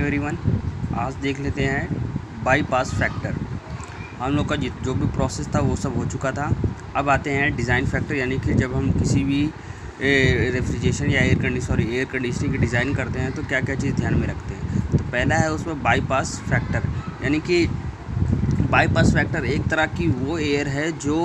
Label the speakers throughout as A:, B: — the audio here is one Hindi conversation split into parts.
A: Morning everyone. आज देख लेते हैं बाईपास फैक्टर। हम लोग का जो भी प्रोसेस था वो सब हो चुका था। अब आते हैं डिज़ाइन फैक्टर, यानी कि जब हम किसी भी रेफ्रिजरेशन या एयर कंडीशनिंग की डिज़ाइन करते हैं तो क्या क्या चीज़ ध्यान में रखते हैं। तो पहला है उसमें बाईपास फैक्टर, यानी कि बाईपास फैक्टर एक तरह की वो एयर है जो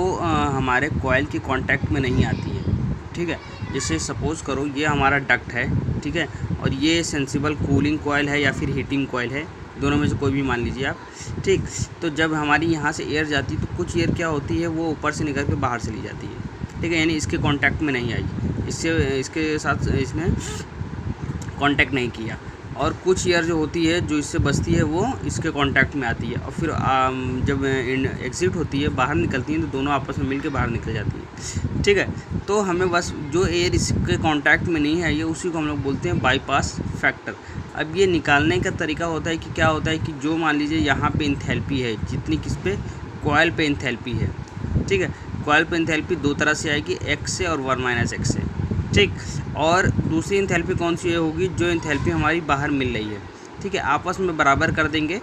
A: हमारे कॉइल के कांटेक्ट में नहीं आती है। ठीक है, जैसे सपोज़ करो ये हमारा डक्ट है, ठीक है, और ये सेंसिबल कूलिंग कॉइल है या फिर हीटिंग कॉइल है, दोनों में से कोई भी मान लीजिए आप। ठीक, तो जब हमारी यहाँ से एयर जाती है तो कुछ एयर क्या होती है वो ऊपर से निकल के बाहर चली जाती है। ठीक है, यानी इसके कांटेक्ट में नहीं आई, इसके साथ इसने कांटेक्ट नहीं किया। और कुछ एयर जो होती है जो इससे बचती है वो इसके कांटेक्ट में आती है, और फिर जब एग्ज़िट होती है, बाहर निकलती है, तो दोनों आपस में मिलके बाहर निकल जाती है। ठीक है, तो हमें बस जो एयर इसके कांटेक्ट में नहीं है ये उसी को हम लोग बोलते हैं बाईपास फैक्टर। अब ये निकालने का तरीका होता है कि क्या होता है कि जो मान लीजिए यहाँ पे इंथैल्पी है, जितनी किस पे कॉइल पे इंथैल्पी है। ठीक है, कॉइल पे इंथैल्पी दो तरह से आएगी, एक्स से और 1 - x से। ठीक, और दूसरी इंथैल्पी कौन सी होगी, जो इंथैल्पी हमारी बाहर मिल रही है। ठीक है, आपस में बराबर कर देंगे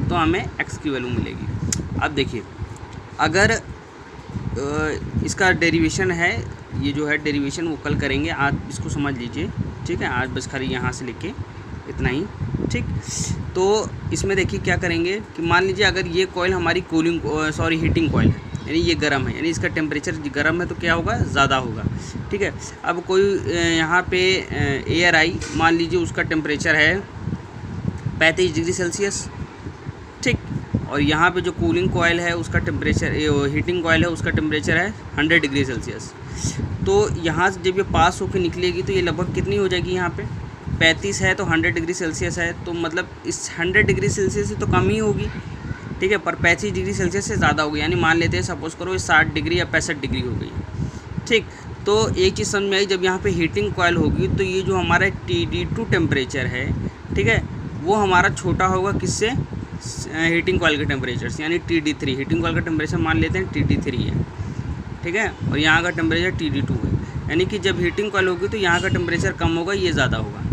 A: तो हमें x की वैल्यू मिलेगी। अब देखिए, अगर इसका डेरिवेशन है, ये जो है डेरिवेशन वो कल करेंगे, आज इसको समझ लीजिए। ठीक है, आज बस खाली यहाँ से लेके इतना ही। ठीक, तो इसमें देखिए क्या करेंगे कि मान लीजिए अगर ये कॉइल हमारी हीटिंग कॉइल है, यानी ये गर्म है, यानी इसका टेम्परेचर गर्म है तो क्या होगा, ज़्यादा होगा। ठीक है, अब कोई यहाँ पे एयर आई, मान लीजिए उसका टेम्परेचर है 35 डिग्री सेल्सियस। ठीक, और यहाँ पे जो कूलिंग कॉइल है उसका टेम्परेचर, हीटिंग कॉइल है उसका टेम्परेचर है 100 डिग्री सेल्सियस। तो यहाँ से जब ये पास होकर निकलेगी तो ये लगभग कितनी हो जाएगी, यहाँ पे 35 है तो 100 डिग्री सेल्सियस है, तो मतलब इस 100 डिग्री सेल्सियस से तो कम ही होगी। ठीक है, पर 35 डिग्री सेल्सियस से ज़्यादा होगी, यानी मान लेते हैं सपोज़ करो ये 60 डिग्री या 65 डिग्री हो गई। ठीक, तो एक चीज़ समझ में आई, जब यहाँ पे हीटिंग कॉइल होगी तो ये जो हमारा TD2 टेम्परेचर है, ठीक है, वो हमारा छोटा होगा किससे, हीटिंग कॉइल के टेम्परेचर से, यानी TD3। हीटिंग कॉइल का टेम्परेचर मान लेते हैं TD3 है। ठीक है, और यहाँ का टेम्परेचर TD2 है, यानी कि जब हीटिंग कॉइल होगी तो यहाँ का टेम्परेचर कम होगा, ये ज़्यादा होगा।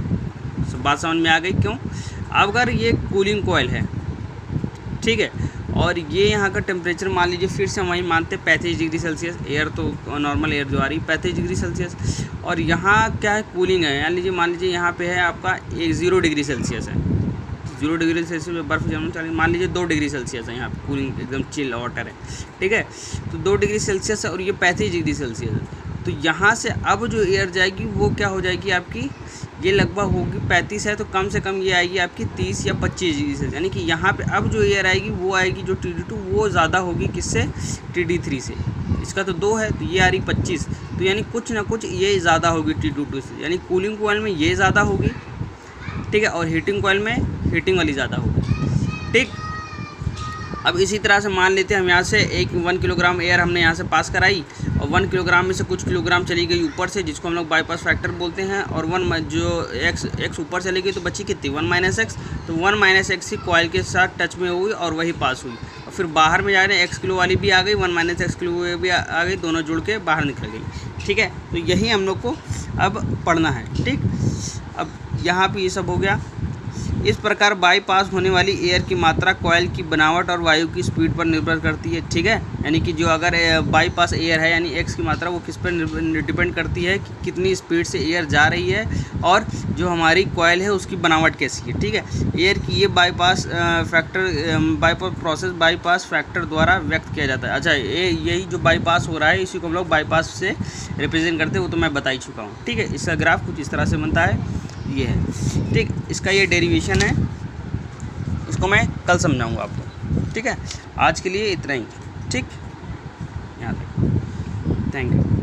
A: बात समझ में आ गई क्यों। अब अगर ये कूलिंग कॉइल है, ठीक है, और ये यहाँ का टेम्परेचर मान लीजिए फिर से वही मानते 35 डिग्री सेल्सियस, एयर तो नॉर्मल एयर जो आ रही है 35 डिग्री सेल्सियस, और यहाँ क्या है, कूलिंग है, मान लीजिए यहाँ पे है आपका 0 डिग्री सेल्सियस है। 0 डिग्री सेल्सियस में बर्फ़ जमना चाहिए, मान लीजिए 2 डिग्री सेल्सियस है, यहाँ पे कूलिंग एकदम चिल वाटर है। ठीक है, तो 2 डिग्री सेल्सियस है और ये 35 डिग्री सेल्सियस है। तो यहाँ से अब जो एयर जाएगी वो क्या हो जाएगी आपकी, ये लगभग होगी 35 है तो कम से कम ये आएगी आपकी 30 या 25 डिग्री से, यानी कि यहाँ पे अब जो एयर आएगी वो आएगी जो TD2 वो ज़्यादा होगी किससे, TD3 से। इसका तो 2 है तो ये आ रही 25, तो यानी कुछ ना कुछ ये ज़्यादा होगी TD2 से, यानी कूलिंग कॉइल में ये ज़्यादा होगी। ठीक है, और हीटिंग कॉइल में हीटिंग वाली ज़्यादा होगी। ठीक, अब इसी तरह से मान लेते हैं हम यहाँ से 1 किलोग्राम एयर हमने यहाँ से पास कराई, और 1 किलोग्राम में से कुछ किलोग्राम चली गई ऊपर से, जिसको हम लोग बाईपास फैक्टर बोलते हैं, और x ऊपर चली गई तो बची कितनी, 1 - x। तो 1 - x ही कॉइल के साथ टच में हुई और वही पास हुई, और फिर बाहर में जा रहे हैं x किलो वाली भी आ गई, 1 - x किलो भी आ गई, दोनों जुड़ के बाहर निकल गई। ठीक है, तो यही हम लोग को अब पढ़ना है। ठीक, अब यहाँ पर ये सब हो गया। इस प्रकार बाईपास होने वाली एयर की मात्रा कॉइल की बनावट और वायु की स्पीड पर निर्भर करती है। ठीक है, यानी कि जो अगर बाईपास एयर है, यानी एक्स की मात्रा वो किस पर डिपेंड करती है कि कितनी स्पीड से एयर जा रही है, और जो हमारी कॉइल है उसकी बनावट कैसी है। ठीक है, एयर की ये बाईपास फैक्टर द्वारा व्यक्त किया जाता है। अच्छा, यही जो बाईपास हो रहा है इसी को हम लोग बाईपास से रिप्रेजेंट करते हैं, वो तो मैं बता ही चुका हूँ। ठीक है, इसका ग्राफ कुछ इस तरह से बनता है, ये है। ठीक, इसका ये डेरिवेशन है, इसको मैं कल समझाऊंगा आपको। ठीक है, आज के लिए इतना ही। ठीक, यहाँ तक, थैंक यू।